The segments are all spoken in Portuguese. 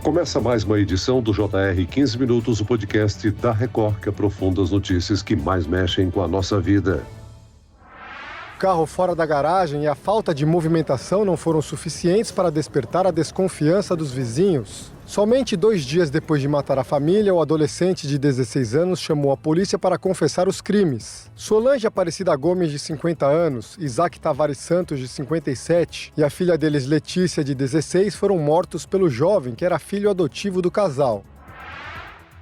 Começa mais uma edição do JR 15 Minutos, o podcast da Record, que aprofunda as notícias que mais mexem com a nossa vida. O carro fora da garagem e a falta de movimentação não foram suficientes para despertar a desconfiança dos vizinhos. Somente 2 dias depois de matar a família, o adolescente de 16 anos chamou a polícia para confessar os crimes. Solange Aparecida Gomes, de 50 anos, Isaac Tavares Santos, de 57, e a filha deles, Letícia, de 16, foram mortos pelo jovem, que era filho adotivo do casal.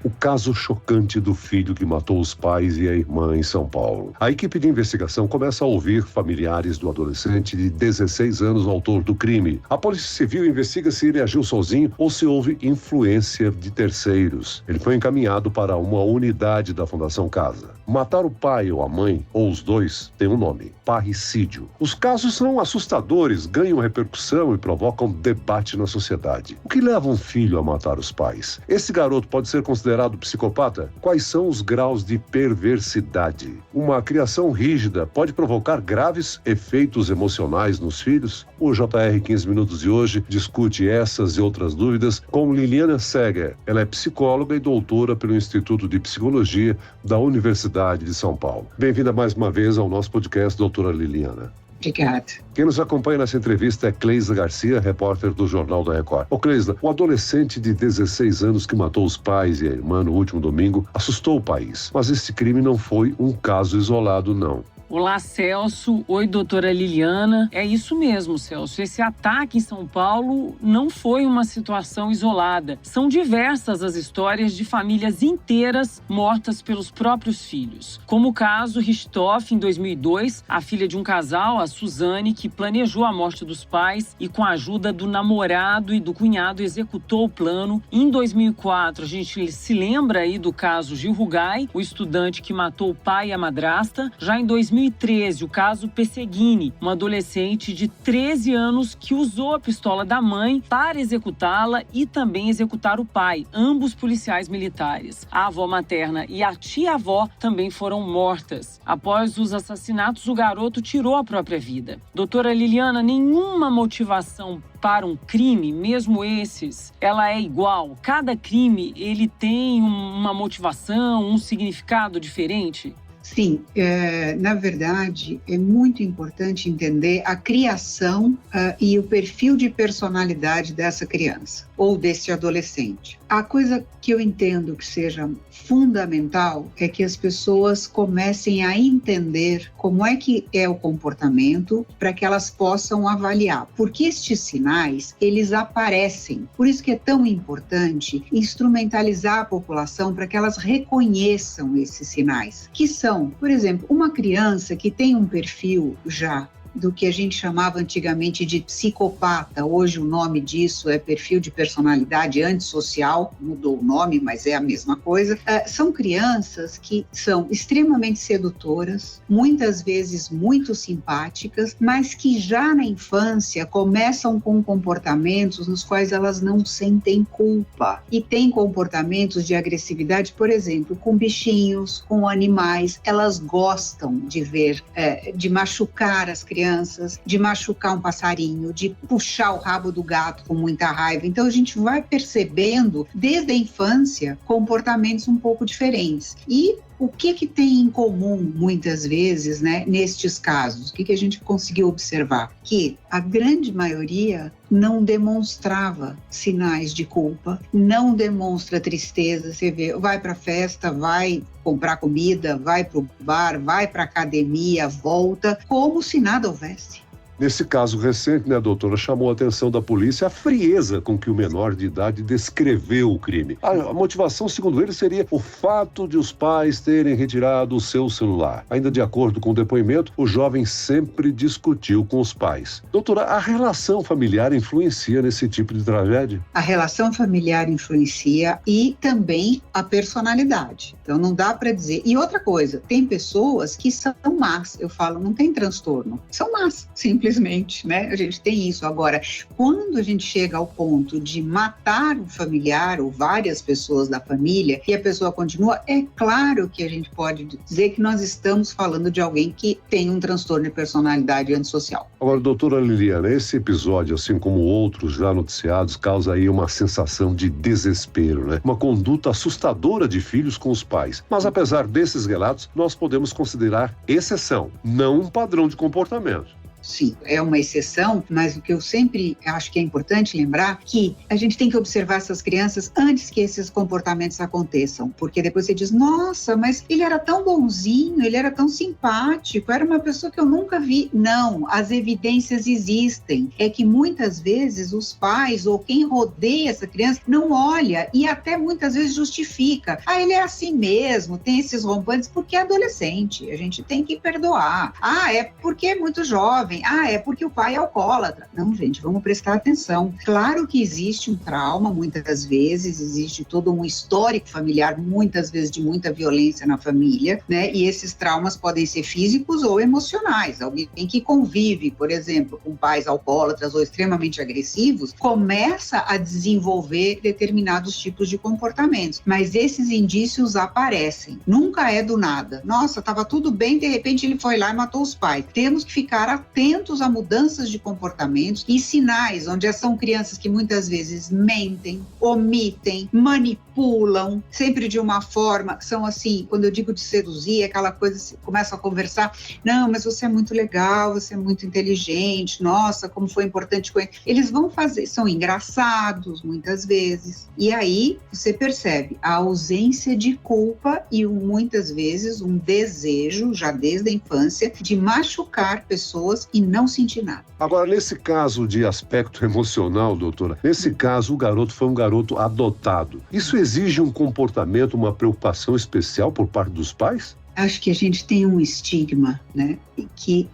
O caso chocante do filho que matou os pais e a irmã em São Paulo. A equipe de investigação começa a ouvir familiares do adolescente de 16 anos, autor do crime. A Polícia Civil investiga se ele agiu sozinho ou se houve influência de terceiros. Ele foi encaminhado para uma unidade da Fundação Casa. Matar o pai ou a mãe, ou os dois, tem um nome: parricídio. Os casos são assustadores, ganham repercussão e provocam debate na sociedade. O que leva um filho a matar os pais? Esse garoto pode ser considerado psicopata? Quais são os graus de perversidade? Uma criação rígida pode provocar graves efeitos emocionais nos filhos? O JR 15 Minutos de hoje discute essas e outras dúvidas com Liliana Seger. Ela é psicóloga e doutora pelo Instituto de Psicologia da Universidade de São Paulo. Bem-vinda mais uma vez ao nosso podcast, doutora Liliana. Obrigada. Quem nos acompanha nessa entrevista é Cleisla Garcia, repórter do Jornal da Record. Cleisla, o adolescente de 16 anos que matou os pais e a irmã no último domingo assustou o país. Mas esse crime não foi um caso isolado, não. Olá, Celso. Oi, doutora Liliana. É isso mesmo, Celso. Esse ataque em São Paulo não foi uma situação isolada. São diversas as histórias de famílias inteiras mortas pelos próprios filhos. Como o caso Richthofen, em 2002, a filha de um casal, a Suzane, que planejou a morte dos pais e, com a ajuda do namorado e do cunhado, executou o plano. Em 2004, a gente se lembra aí do caso Gil Rugai, o estudante que matou o pai e a madrasta. Já em 2013, o caso Pesseguini, uma adolescente de 13 anos que usou a pistola da mãe para executá-la e também executar o pai, ambos policiais militares. A avó materna e a tia-avó também foram mortas. Após os assassinatos, o garoto tirou a própria vida. Doutora Liliana, nenhuma motivação para um crime, mesmo esses, ela é igual. Cada crime, ele tem uma motivação, um significado diferente? Sim, na verdade, é muito importante entender a criação e o perfil de personalidade dessa criança ou desse adolescente. A coisa que eu entendo que seja fundamental é que as pessoas comecem a entender como é que é o comportamento para que elas possam avaliar. Porque estes sinais, eles aparecem. Por isso que é tão importante instrumentalizar a população para que elas reconheçam esses sinais, que são, por exemplo, uma criança que tem um perfil já do que a gente chamava antigamente de psicopata. Hoje o nome disso é perfil de personalidade antissocial, mudou o nome, mas é a mesma coisa. São crianças que são extremamente sedutoras, muitas vezes muito simpáticas, mas que já na infância começam com comportamentos nos quais elas não sentem culpa e têm comportamentos de agressividade, por exemplo, com bichinhos, com animais. Elas gostam de ver, de machucar as crianças, de machucar um passarinho, de puxar o rabo do gato com muita raiva. Então a gente vai percebendo desde a infância comportamentos um pouco diferentes. E o que tem em comum, muitas vezes, né, nestes casos? O que a gente conseguiu observar? Que a grande maioria não demonstrava sinais de culpa, não demonstra tristeza. Você vê, vai para a festa, vai comprar comida, vai para o bar, vai para a academia, volta, como se nada houvesse. Nesse caso recente, doutora, chamou a atenção da polícia a frieza com que o menor de idade descreveu o crime. A motivação, segundo ele, seria o fato de os pais terem retirado o seu celular. Ainda de acordo com o depoimento, o jovem sempre discutiu com os pais. Doutora, a relação familiar influencia nesse tipo de tragédia? A relação familiar influencia e também a personalidade. Então não dá para dizer. E outra coisa, tem pessoas que são más. Eu falo, não tem transtorno. São más, simples infelizmente, né? A gente tem isso. Agora, quando a gente chega ao ponto de matar um familiar ou várias pessoas da família e a pessoa continua, é claro que a gente pode dizer que nós estamos falando de alguém que tem um transtorno de personalidade antissocial. Agora, doutora Liliana, esse episódio, assim como outros já noticiados, causa aí uma sensação de desespero, né? Uma conduta assustadora de filhos com os pais. Mas apesar desses relatos, nós podemos considerar exceção, não um padrão de comportamento. Sim, é uma exceção, mas o que eu sempre acho que é importante lembrar que a gente tem que observar essas crianças antes que esses comportamentos aconteçam, porque depois você diz, nossa, mas ele era tão bonzinho, ele era tão simpático, era uma pessoa que eu nunca vi. Não, as evidências existem. É que muitas vezes os pais ou quem rodeia essa criança não olha e até muitas vezes justifica. Ah, ele é assim mesmo, tem esses rompantes porque é adolescente, a gente tem que perdoar. Ah, é porque é muito jovem. Ah, é porque o pai é alcoólatra. Não, gente, vamos prestar atenção. Claro que existe um trauma, muitas vezes, existe todo um histórico familiar, muitas vezes de muita violência na família, né? E esses traumas podem ser físicos ou emocionais. Alguém que convive, por exemplo, com pais alcoólatras ou extremamente agressivos, começa a desenvolver determinados tipos de comportamentos. Mas esses indícios aparecem. Nunca é do nada. Nossa, estava tudo bem, de repente ele foi lá e matou os pais. Temos que ficar atentos a mudanças de comportamentos e sinais, onde são crianças que muitas vezes mentem, omitem, manipulam, sempre de uma forma, são assim, quando eu digo de seduzir, aquela coisa, assim, começam a conversar, não, mas você é muito legal, você é muito inteligente, nossa, como foi importante com ele. Eles vão fazer, são engraçados muitas vezes, e aí você percebe a ausência de culpa e muitas vezes um desejo, já desde a infância, de machucar pessoas e não sentir nada. Agora, nesse caso de aspecto emocional, doutora, nesse caso o garoto foi um garoto adotado. Isso exige um comportamento, uma preocupação especial por parte dos pais? Acho que a gente tem um estigma, né? Que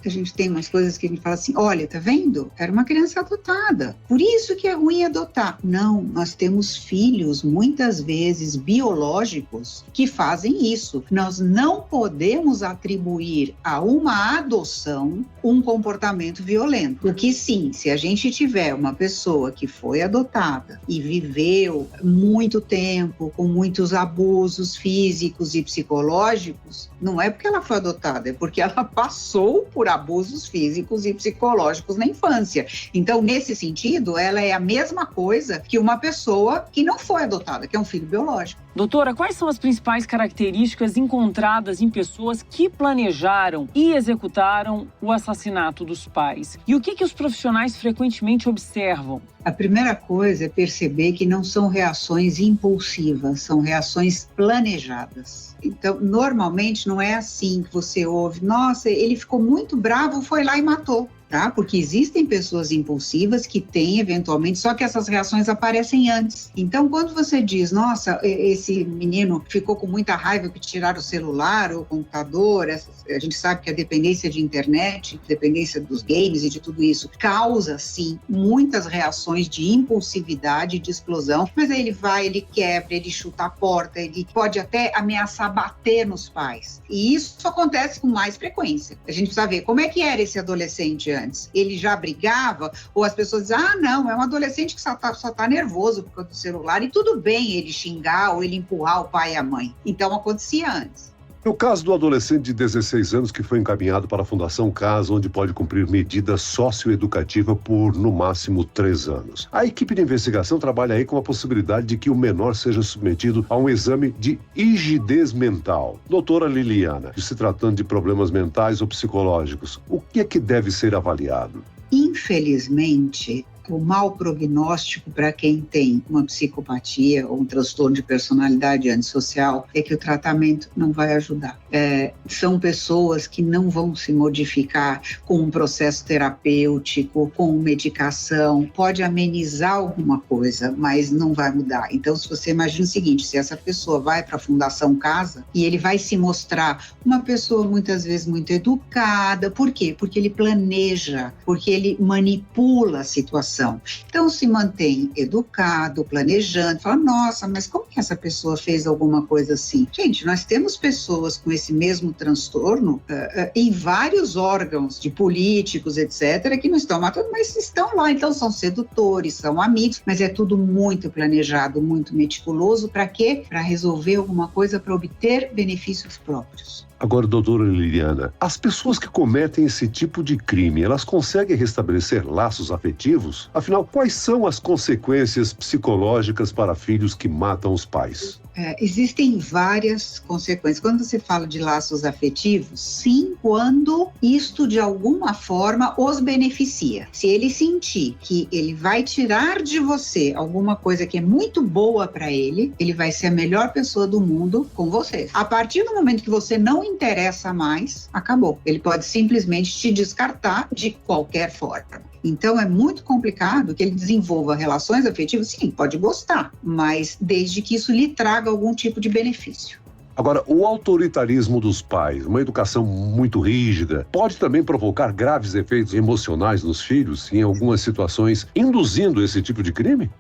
a gente tem umas coisas que a gente fala assim, olha, tá vendo? Era uma criança adotada. Por isso que é ruim adotar. Não, nós temos filhos, muitas vezes biológicos, que fazem isso. Nós não podemos atribuir a uma adoção um comportamento violento. Porque sim, se a gente tiver uma pessoa que foi adotada e viveu muito tempo com muitos abusos físicos e psicológicos, não é porque ela foi adotada, é porque ela passou por abusos físicos e psicológicos na infância. Então, nesse sentido, ela é a mesma coisa que uma pessoa que não foi adotada, que é um filho biológico. Doutora, quais são as principais características encontradas em pessoas que planejaram e executaram o assassinato dos pais? E o que os profissionais frequentemente observam? A primeira coisa é perceber que não são reações impulsivas, são reações planejadas. Então, normalmente não é assim que você ouve, nossa, ele ficou muito bravo, foi lá e matou. Tá? Porque existem pessoas impulsivas que têm eventualmente, só que essas reações aparecem antes. Então, quando você diz, nossa, esse menino ficou com muita raiva que tiraram o celular ou o computador, a gente sabe que a dependência de internet, dependência dos games e de tudo isso, causa, sim, muitas reações de impulsividade, de explosão, mas aí ele vai, ele quebra, ele chuta a porta, ele pode até ameaçar bater nos pais. E isso acontece com mais frequência. A gente precisa ver como é que era esse adolescente antes. Ele já brigava, ou as pessoas dizem, não, é um adolescente que só tá nervoso por causa do celular, e tudo bem ele xingar ou ele empurrar o pai e a mãe. Então acontecia antes. No caso do adolescente de 16 anos que foi encaminhado para a Fundação Casa, onde pode cumprir medida socioeducativa por, no máximo, 3 anos. A equipe de investigação trabalha aí com a possibilidade de que o menor seja submetido a um exame de rigidez mental. Doutora Liliana, se tratando de problemas mentais ou psicológicos, o que é que deve ser avaliado? Infelizmente, o mau prognóstico para quem tem uma psicopatia ou um transtorno de personalidade antissocial é que o tratamento não vai ajudar. São pessoas que não vão se modificar com um processo terapêutico, com medicação, pode amenizar alguma coisa, mas não vai mudar. Então, se você imagina o seguinte, se essa pessoa vai para a Fundação Casa e ele vai se mostrar uma pessoa muitas vezes muito educada, por quê? Porque ele planeja, porque ele manipula a situação, criação. Então se mantém educado, planejando, fala, nossa, mas como que essa pessoa fez alguma coisa assim? Gente, nós temos pessoas com esse mesmo transtorno em vários órgãos de políticos, etc., que não estão matando, mas estão lá, então são sedutores, são amigos, mas é tudo muito planejado, muito meticuloso, para quê? Para resolver alguma coisa, para obter benefícios próprios. Agora, doutora Liliana, as pessoas que cometem esse tipo de crime, elas conseguem restabelecer laços afetivos? Afinal, quais são as consequências psicológicas para filhos que matam os pais? Existem várias consequências. Quando você fala de laços afetivos, sim, quando isto de alguma forma os beneficia. Se ele sentir que ele vai tirar de você alguma coisa que é muito boa para ele, ele vai ser a melhor pessoa do mundo com você. A partir do momento que você não interessa mais, acabou. Ele pode simplesmente te descartar de qualquer forma. Então, é muito complicado que ele desenvolva relações afetivas. Sim, pode gostar, mas desde que isso lhe traga algum tipo de benefício. Agora, o autoritarismo dos pais, uma educação muito rígida, pode também provocar graves efeitos emocionais nos filhos, em algumas situações, induzindo esse tipo de crime?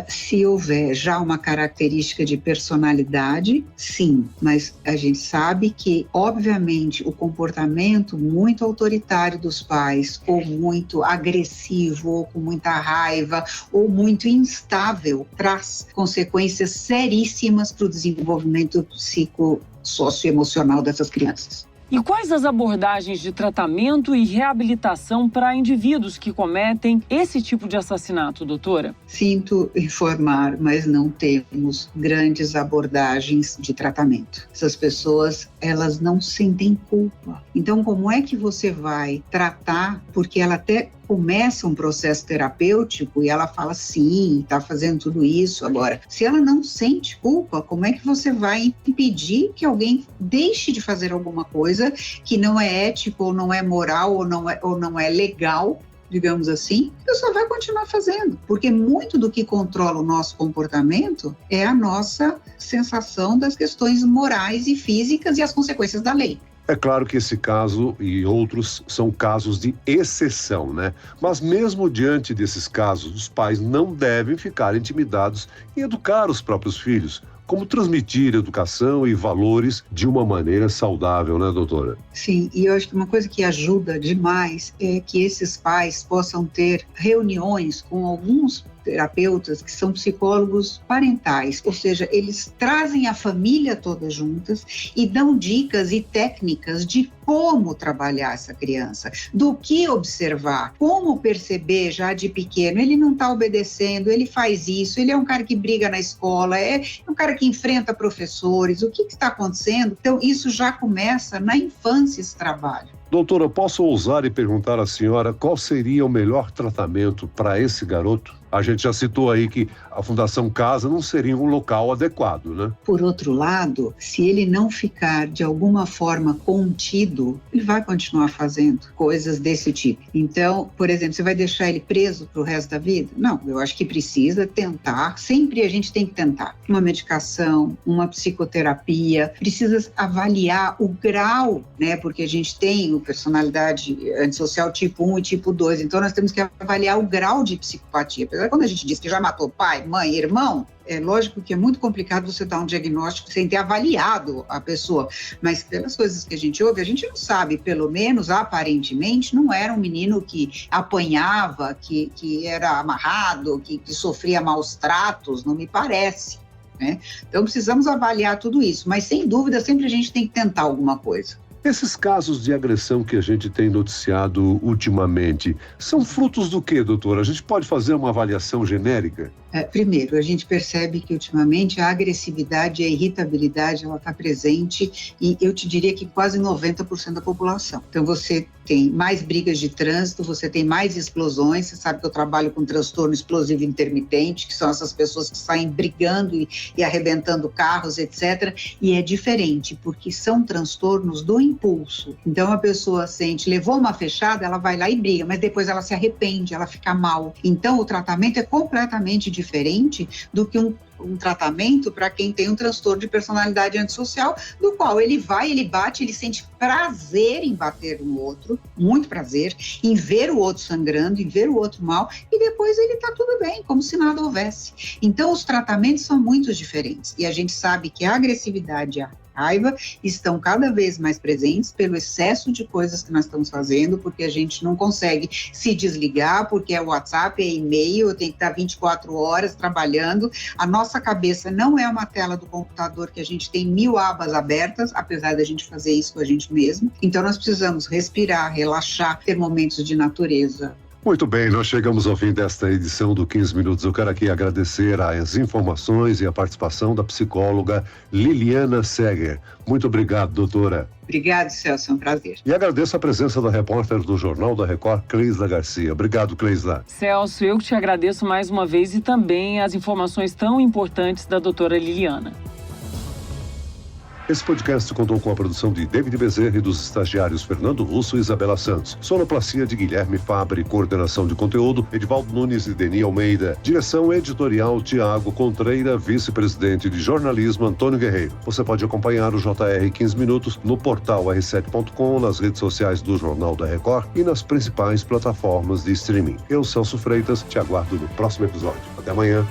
Se houver já uma característica de personalidade, sim, mas a gente sabe que, obviamente, o comportamento muito autoritário dos pais, ou muito agressivo, ou com muita raiva, ou muito instável, traz consequências seríssimas para o desenvolvimento psicossocioemocional dessas crianças. E quais as abordagens de tratamento e reabilitação para indivíduos que cometem esse tipo de assassinato, doutora? Sinto informar, mas não temos grandes abordagens de tratamento. Essas pessoas, elas não sentem culpa. Então, como é que você vai tratar? Porque ela até começa um processo terapêutico e ela fala, sim, está fazendo tudo isso. Agora, se ela não sente culpa, como é que você vai impedir que alguém deixe de fazer alguma coisa que não é ético, ou não é moral, ou não é legal, digamos assim, a pessoa vai continuar fazendo, porque muito do que controla o nosso comportamento é a nossa sensação das questões morais e físicas e as consequências da lei. É claro que esse caso e outros são casos de exceção, né? Mas mesmo diante desses casos, os pais não devem ficar intimidados em educar os próprios filhos. Como transmitir educação e valores de uma maneira saudável, né, doutora? Sim, e eu acho que uma coisa que ajuda demais é que esses pais possam ter reuniões com alguns terapeutas que são psicólogos parentais, ou seja, eles trazem a família toda juntas e dão dicas e técnicas de como trabalhar essa criança, do que observar, como perceber já de pequeno, ele não está obedecendo, ele faz isso, ele é um cara que briga na escola, é um cara que enfrenta professores, o que está acontecendo? Então, isso já começa na infância, esse trabalho. Doutora, posso ousar e perguntar à senhora qual seria o melhor tratamento para esse garoto? A gente já citou aí que a Fundação Casa não seria um local adequado, né? Por outro lado, se ele não ficar de alguma forma contido, ele vai continuar fazendo coisas desse tipo. Então, por exemplo, você vai deixar ele preso para o resto da vida? Não, eu acho que precisa tentar, sempre a gente tem que tentar. Uma medicação, uma psicoterapia, precisa avaliar o grau, né? Porque a gente tem personalidade antissocial tipo 1 e tipo 2, então nós temos que avaliar o grau de psicopatia. Apesar que quando a gente diz que já matou pai, mãe, irmão, é lógico que é muito complicado você dar um diagnóstico sem ter avaliado a pessoa, mas pelas coisas que a gente ouve, a gente não sabe, pelo menos aparentemente, não era um menino que apanhava, que era amarrado, que sofria maus tratos, não me parece, né? Então precisamos avaliar tudo isso, mas sem dúvida sempre a gente tem que tentar alguma coisa. Esses casos de agressão que a gente tem noticiado ultimamente são frutos do quê, doutora? A gente pode fazer uma avaliação genérica? Primeiro, a gente percebe que ultimamente a agressividade e a irritabilidade ela está presente e eu te diria que quase 90% da população. Então você tem mais brigas de trânsito, você tem mais explosões, você sabe que eu trabalho com transtorno explosivo intermitente, que são essas pessoas que saem brigando e arrebentando carros, etc. E é diferente, porque são transtornos do impulso. Então a pessoa levou uma fechada, ela vai lá e briga, mas depois ela se arrepende, ela fica mal. Então o tratamento é completamente diferente do que um tratamento para quem tem um transtorno de personalidade antissocial, do qual ele vai, ele bate, ele sente prazer em bater no outro, muito prazer, em ver o outro sangrando, em ver o outro mal, e depois ele está tudo bem, como se nada houvesse. Então, os tratamentos são muito diferentes, e a gente sabe que a agressividade e a raiva estão cada vez mais presentes pelo excesso de coisas que nós estamos fazendo, porque a gente não consegue se desligar, porque é WhatsApp, é e-mail, tem que estar 24 horas trabalhando. A nossa cabeça não é uma tela do computador que a gente tem 1000 abas abertas, apesar da gente fazer isso com a gente mesmo. Então nós precisamos respirar, relaxar, ter momentos de natureza. Muito bem, nós chegamos ao fim desta edição do 15 Minutos. Eu quero aqui agradecer as informações e a participação da psicóloga Liliana Seger. Muito obrigado, doutora. Obrigado, Celso, é um prazer. E agradeço a presença da repórter do Jornal da Record, Cleisla Garcia. Obrigado, Cleisla. Celso, eu que te agradeço mais uma vez e também as informações tão importantes da doutora Liliana. Esse podcast contou com a produção de David Bezerra e dos estagiários Fernando Russo e Isabela Santos. Sonoplastia de Guilherme Fabre, coordenação de conteúdo, Edivaldo Nunes e Deni Almeida. Direção editorial, Tiago Contreira, vice-presidente de jornalismo, Antônio Guerreiro. Você pode acompanhar o JR 15 Minutos no portal r7.com, nas redes sociais do Jornal da Record e nas principais plataformas de streaming. Eu, Celso Freitas, te aguardo no próximo episódio. Até amanhã.